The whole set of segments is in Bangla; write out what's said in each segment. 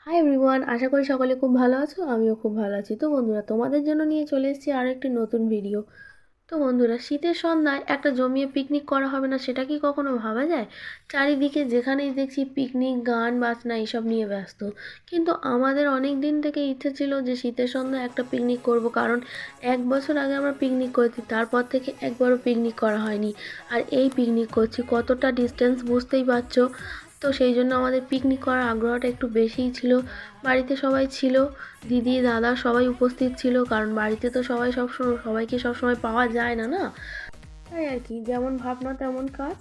হাই এভরিওয়ান, আশা করি সকলে খুব ভালো আছো। আমিও খুব ভালো আছি। তো বন্ধুরা, তোমাদের জন্য নিয়ে চলে এসেছি আরও একটি নতুন ভিডিও। তো বন্ধুরা, শীতের সন্ধ্যায় একটা জমিয়ে পিকনিক করা হবে না, সেটা কি কখনো ভাবা যায়? চারিদিকে যেখানেই দেখছি পিকনিক, গান বাজনা এইসব নিয়ে ব্যস্ত। কিন্তু আমাদের অনেক দিন থেকে ইচ্ছে ছিল যে শীতের সন্ধ্যায় একটা পিকনিক করব, কারণ 1 বছর আগে আমরা পিকনিক করেছি, তারপর থেকে একবারও পিকনিক করা হয়নি। আর এই পিকনিক করছি, কতটা ডিস্টেন্স বুঝতেই পারছো। তো সেই জন্য আমাদের পিকনিক করার আগ্রহটা একটু বেশিই ছিল। বাড়িতে সবাই ছিল, দিদি দাদা সবাই উপস্থিত ছিল, কারণ বাড়িতে তো সবাইকে সবসময় পাওয়া যায় না, না? তাই আর কি, যেমন ভাবনা তেমন কাজ।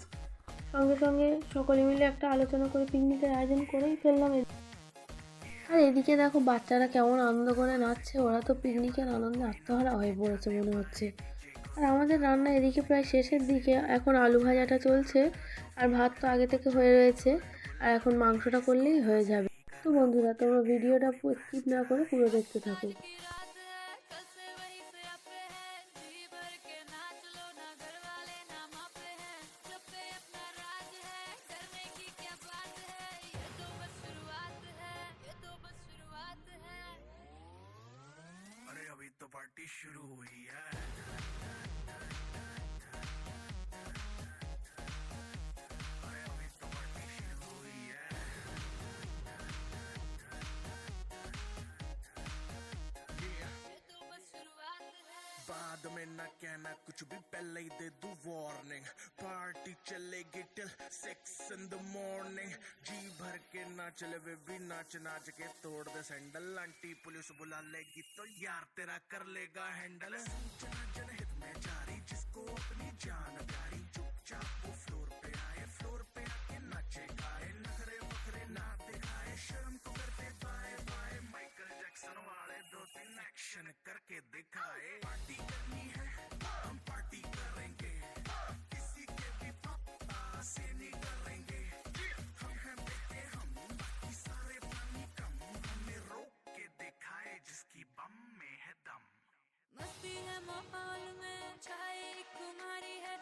সঙ্গে সঙ্গে সকলে মিলে একটা আলোচনা করে পিকনিকের আয়োজন করেই ফেললাম। আর এদিকে দেখো বাচ্চারা কেমন আনন্দ করে নাচছে, ওরা তো পিকনিকের আনন্দে আত্মহারা হয়ে পড়েছে মনে হচ্ছে। আর আমাদের রান্না এদিকে প্রায় শেষের দিকে, এখন আলু ভাজাটা চলছে, আর ভাত তো আগে থেকে হয়ে রয়েছে, আর এখন মাংসটা করলেই হয়ে যাবে। তো বন্ধুরা, তোমরা ভিডিওটা স্কিপ না করে পুরো দেখতে থাকো। अरे अभी तो पार्टी शुरू हुई है। अरे अभी तो पार्टी शुरू हुई है। बाद में ना कहना कुछ भी, पहले ही दे दूं वार्निंग। पार्टी चलेगी टिल 6 in the morning। जी भर के नाच ले बेबी, नाच नाच के तोड़ दे सैंडल। आंटी पुलिस बुला लेगी तो यार तेरा कर लेगा हैंडल। जनहित में जारी, जिसको अपनी जान प्यारी, चुपचाप वो फ्लोर पे आए, फ्लोर पे आके नाचे गाए, नखरे वखरे ना दिखाए, शर्म को करते बाय बाय, माइकल जैक्सन वाले 2-3 एक्शन करके दिखाए। पार्टी करनी है, हम पार्टी करेंगे, किसी के भी पापा से नहीं डरेंगे। हम हैं बेटे हम, बाकी सारे पानी कम, हमें रोक के दिखाए जिसकी बम में है दम। मस्ती है माहौल में, चाहे एक तुम्हारी है